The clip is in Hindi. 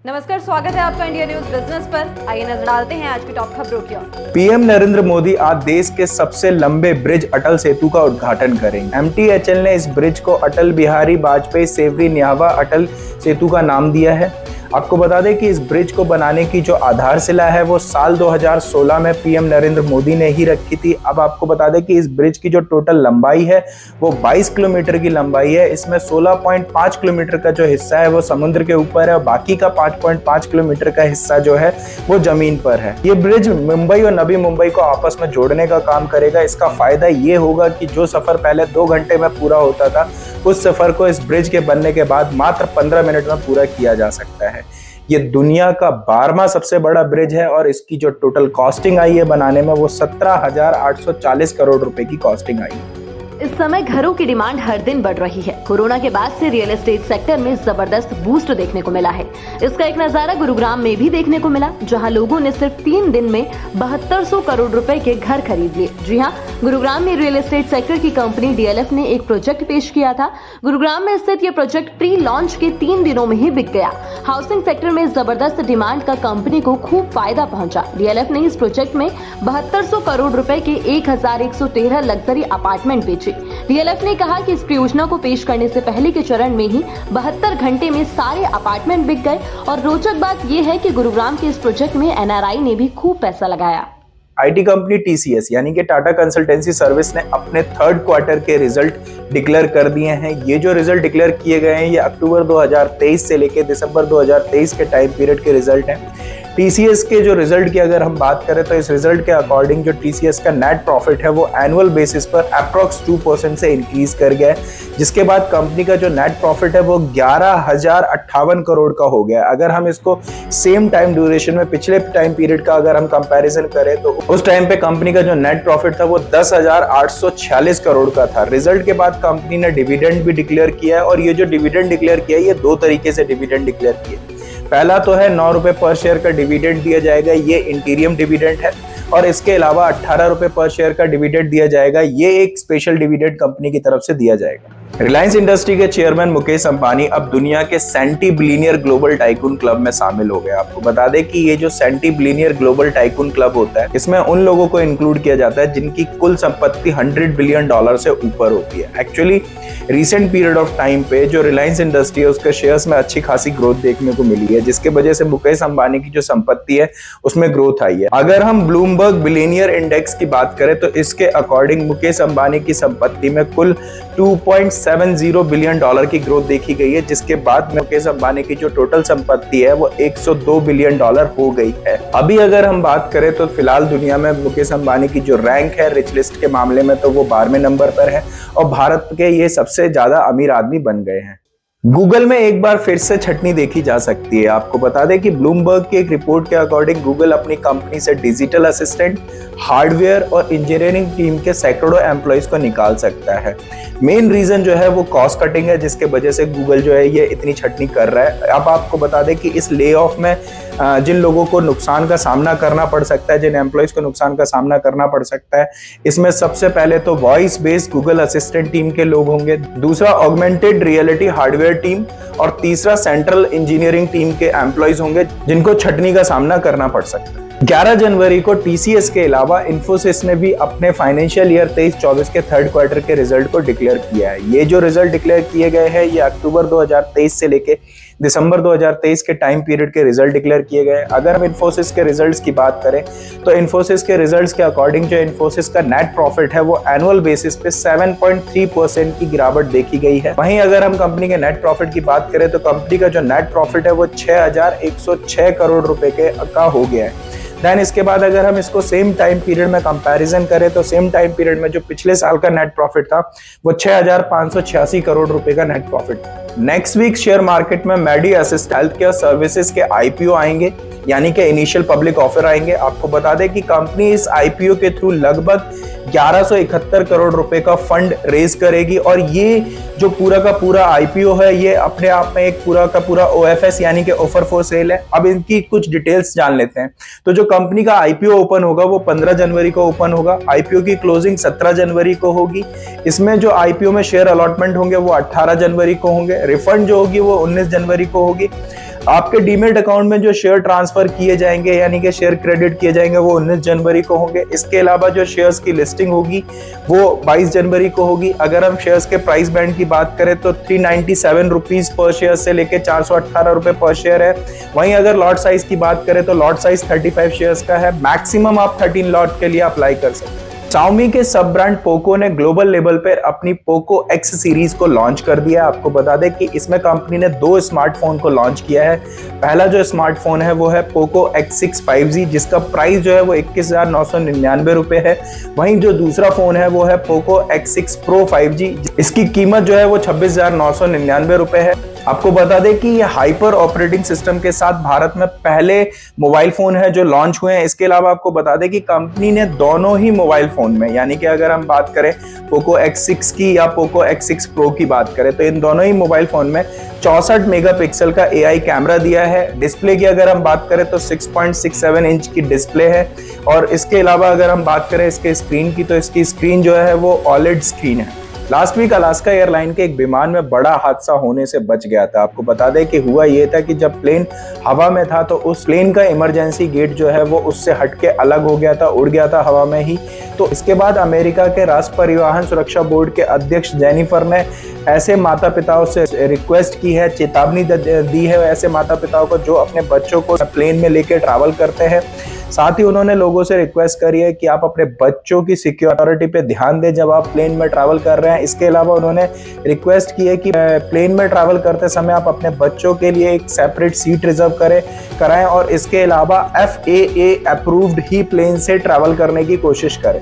नमस्कार, स्वागत है आपका इंडिया न्यूज बिजनेस पर। आइए नजर डालते हैं आज की टॉप खबरों की ओर। पीएम नरेंद्र मोदी आज देश के सबसे लंबे ब्रिज अटल सेतु का उद्घाटन करेंगे। एमटीएचएल ने इस ब्रिज को अटल बिहारी वाजपेयी सेवरी न्यावा अटल सेतु का नाम दिया है। आपको बता दें कि इस ब्रिज को बनाने की जो आधारशिला है वो साल 2016 में पीएम नरेंद्र मोदी ने ही रखी थी। अब आपको बता दें कि इस ब्रिज की जो टोटल लंबाई है वो 22 किलोमीटर की लंबाई है। इसमें 16.5 किलोमीटर का जो हिस्सा है वो समुद्र के ऊपर है और बाकी का 5.5 किलोमीटर का हिस्सा जो है वो जमीन पर है। ये ब्रिज मुंबई और नवी मुंबई को आपस में जोड़ने का काम करेगा। इसका फायदा ये होगा कि जो सफर पहले 2 घंटे में पूरा होता था, उस सफर को इस ब्रिज के बनने के बाद मात्र 15 मिनट में पूरा किया जा सकता है। ये दुनिया का 12वां सबसे बड़ा ब्रिज है और इसकी जो टोटल कॉस्टिंग आई है बनाने में वो 17,840 करोड़ रुपए की कॉस्टिंग आई है। इस समय घरों की डिमांड हर दिन बढ़ रही है। कोरोना के बाद से रियल एस्टेट सेक्टर में जबरदस्त बूस्ट देखने को मिला है। इसका एक नजारा गुरुग्राम में भी देखने को मिला, जहां लोगों ने सिर्फ 3 दिन में 7200 करोड़ रुपए के घर खरीद लिए। जी हां, गुरुग्राम में रियल एस्टेट सेक्टर की कंपनी डीएलएफ ने एक प्रोजेक्ट पेश किया था। गुरुग्राम में स्थित ये प्रोजेक्ट प्री लॉन्च के 3 दिनों में ही बिक गया। हाउसिंग सेक्टर में जबरदस्त डिमांड का कंपनी को खूब फायदा पहुंचा। डीएलएफ ने इस प्रोजेक्ट में 7200 करोड़ रुपए के 1113 लग्जरी अपार्टमेंट बेचे। डीएलएफ ने कहा कि इस परियोजना को पेश करने से पहले के चरण में ही 72 घंटे में सारे अपार्टमेंट बिक गए। और रोचक बात यह है कि गुरुग्राम के इस प्रोजेक्ट में एनआरआई ने भी खूब पैसा लगाया। आईटी कंपनी टीसीएस यानी कि टाटा कंसल्टेंसी सर्विस ने अपने 3rd क्वार्टर के रिजल्ट डिक्लेयर कर दिए हैं। ये जो रिजल्ट डिक्लेयर किए गए हैं ये अक्टूबर 2023 से लेकर दिसंबर 2023 के टाइम पीरियड के रिजल्ट हैं। टीसीएस के जो रिजल्ट की अगर हम बात करें तो इस रिजल्ट के अकॉर्डिंग जो टीसीएस का नेट प्रॉफिट है वो एनुअल बेसिस पर अप्रॉक्स 2% से इंक्रीज कर गया है, जिसके बाद कंपनी का जो नेट प्रॉफिट है वो 11,058 करोड़ का हो गया। अगर हम इसको सेम टाइम ड्यूरेशन में पिछले टाइम पीरियड का अगर हम कंपैरिजन करें तो उस टाइम पे कंपनी का जो नेट प्रॉफिट था वो 10,846 करोड़ का था। रिजल्ट के बाद कंपनी ने डिविडेंड भी डिक्लेयर किया है और ये जो डिविडेंड डिक्लेयर किया है ये 2 तरीके से डिविडेंड डिक्लेयर किए। पहला तो है 9 रुपए पर शेयर का डिविडेंड दिया जाएगा, ये इंटीरियम डिविडेंड है। और इसके अलावा 18 रुपए पर शेयर का डिविडेंड दिया जाएगा, ये एक स्पेशल डिविडेंड कंपनी की तरफ से दिया जाएगा। रिलायंस इंडस्ट्री के चेयरमैन मुकेश अंबानी अब दुनिया के centi billionaire global tycoon club में शामिल हो गए। आपको बता दें कि ये जो centi billionaire global tycoon club होता है इसमें उन लोगों को इंक्लूड किया जाता है जिनकी कुल संपत्ति $100 बिलियन से ऊपर होती है। Actually recent period of time पे जो रिलायंस इंडस्ट्री है उसके शेयर्स में अच्छी खासी ग्रोथ देखने को मिली है, जिसके वजह से मुकेश अंबानी की जो संपत्ति है उसमें ग्रोथ आई है। अगर हम ब्लूमबर्ग बिलियनियर इंडेक्स की बात करें तो इसके अकॉर्डिंग मुकेश अंबानी की संपत्ति में कुल $2.70 बिलियन की ग्रोथ देखी गई है, जिसके बाद मुकेश अंबानी की जो टोटल संपत्ति है वो $102 बिलियन हो गई है। अभी अगर हम बात करें तो फिलहाल दुनिया में मुकेश अंबानी की जो रैंक है रिच लिस्ट के मामले में तो वो 12वें नंबर पर है और भारत के ये सबसे ज्यादा अमीर आदमी बन गए हैं। गूगल में एक बार फिर से छटनी देखी जा सकती है। आपको बता दें कि ब्लूमबर्ग की एक रिपोर्ट के अकॉर्डिंग गूगल अपनी कंपनी से डिजिटल असिस्टेंट, हार्डवेयर और इंजीनियरिंग टीम के सैकड़ों एम्प्लॉइज को निकाल सकता है। मेन रीजन जो है वो कॉस्ट कटिंग है, जिसके वजह से गूगल जो है ये इतनी छटनी कर रहा है। अब आपको बता दें कि इस ले ऑफ में जिन लोगों को नुकसान का सामना करना पड़ सकता है, जिन एम्प्लॉइज को नुकसान का सामना करना पड़ सकता है, इसमें सबसे पहले तो voice based Google assistant team के लोग होंगे, दूसरा ऑगमेंटेड रियलिटी हार्डवेयर टीम और तीसरा सेंट्रल इंजीनियरिंग टीम के एम्प्लॉइज होंगे जिनको छटनी का सामना करना पड़ सकता है। 11 जनवरी को टीसीएस के अलावा इन्फोसिस ने भी अपने फाइनेंशियल ईयर 23-24 के 3rd क्वार्टर के रिजल्ट को डिक्लेयर किया है। ये जो रिजल्ट डिक्लेयर किए गए हैं ये अक्टूबर 2023 से लेके दिसंबर 2023 के टाइम पीरियड के रिजल्ट डिक्लेयर किए गए। अगर हम इन्फोसिस के रिजल्ट्स की बात करें तो इन्फोसिस के रिजल्ट्स के अकॉर्डिंग जो इन्फोसिस का नेट प्रॉफिट है वो एनुअल बेसिस पे 7.3% की गिरावट देखी गई है। वहीं अगर हम कंपनी के नेट प्रॉफिट की बात करें तो कंपनी का जो नेट प्रॉफिट है वो 6,106 करोड़ रुपए का हो गया है। देन इसके बाद अगर हम इसको सेम टाइम पीरियड में कंपैरिजन करें तो सेम टाइम पीरियड में जो पिछले साल का नेट प्रॉफिट था वो 6,586 करोड़ रुपए का net profit. Next week share market में Medi Assist Health Care Services के आईपीओ आएंगे, यानी कि इनिशियल पब्लिक ऑफर आएंगे। आपको बता दें कि कंपनी इस आईपीओ के थ्रू लगभग 1171 करोड़ रुपए का फंड रेज करेगी और ये जो पूरा का पूरा आईपीओ है ये अपने आप में एक पूरा का पूरा ओएफएस यानी कि ऑफर फॉर सेल है। अब इनकी कुछ डिटेल्स जान लेते हैं। तो जो कंपनी का आईपीओ ओपन होगा वो 15 जनवरी को ओपन होगा। आईपीओ की क्लोजिंग 17 जनवरी को होगी। इसमें जो आईपीओ में शेयर अलॉटमेंट होंगे वो 18 जनवरी को होंगे। रिफंड जो होगी वो 19 जनवरी को होगी। आपके डीमेट अकाउंट में जो शेयर ट्रांसफर किए जाएंगे यानी कि शेयर क्रेडिट किए जाएंगे वो 19 जनवरी को होंगे। इसके अलावा जो शेयर्स की लिस्टिंग होगी वो 22 जनवरी को होगी। अगर हम शेयर्स के प्राइस बैंड की बात करें तो 397 रुपीज पर शेयर से लेके 418 रुपए पर शेयर है। वहीं अगर लॉट साइज की बात करें तो लॉट साइज 35 शेयर्स का है। मैक्सिमम आप 13 लॉट के लिए अप्लाई कर सकते हैं। Xiaomi के सब ब्रांड पोको ने ग्लोबल लेवल पर अपनी पोको X सीरीज को लॉन्च कर दिया है। आपको बता दें कि इसमें कंपनी ने 2 स्मार्टफोन को लॉन्च किया है। पहला जो स्मार्टफोन है वो है पोको X6 5G जिसका प्राइस जो है वो 21,999 रुपए है। वहीं जो दूसरा फोन है वो है पोको X6 Pro 5G, इसकी कीमत जो है वो 26,999 रुपए है। आपको बता दें कि ये हाइपर ऑपरेटिंग सिस्टम के साथ भारत में पहले मोबाइल फोन है जो लॉन्च हुए हैं। इसके अलावा आपको बता दें कि कंपनी ने दोनों ही मोबाइल फोन में यानी कि अगर हम बात करें पोको X6 की या पोको X6 Pro की बात करें तो इन दोनों ही मोबाइल फोन में 64 मेगापिक्सल का AI कैमरा दिया है। डिस्प्ले की अगर हम बात करें तो 6.67 इंच की डिस्प्ले है और इसके अलावा अगर हम बात करें इसके स्क्रीन की तो इसकी स्क्रीन जो है वो OLED स्क्रीन है। लास्ट वीक अलास्का एयरलाइन के एक विमान में बड़ा हादसा होने से बच गया था। आपको बता दें कि हुआ ये था कि जब प्लेन हवा में था तो उस प्लेन का इमरजेंसी गेट जो है वो उससे हटके अलग हो गया था, उड़ गया था हवा में ही। तो इसके बाद अमेरिका के राष्ट्रीय परिवहन सुरक्षा बोर्ड के अध्यक्ष जेनिफर ने ऐसे माता पिताओं से रिक्वेस्ट की है, चेतावनी दी है ऐसे माता पिताओं को जो अपने बच्चों को प्लेन में लेके ट्रैवल करते हैं। साथ ही उन्होंने लोगों से रिक्वेस्ट करी है कि आप अपने बच्चों की सिक्योरिटी पे ध्यान दें जब आप प्लेन में ट्रैवल कर रहे हैं। इसके अलावा उन्होंने रिक्वेस्ट की है कि प्लेन में ट्रैवल करते समय आप अपने बच्चों के लिए एक सेपरेट सीट रिजर्व कराएं और इसके अलावा FAA अप्रूव्ड ही प्लेन से ट्रैवल करने की कोशिश करें।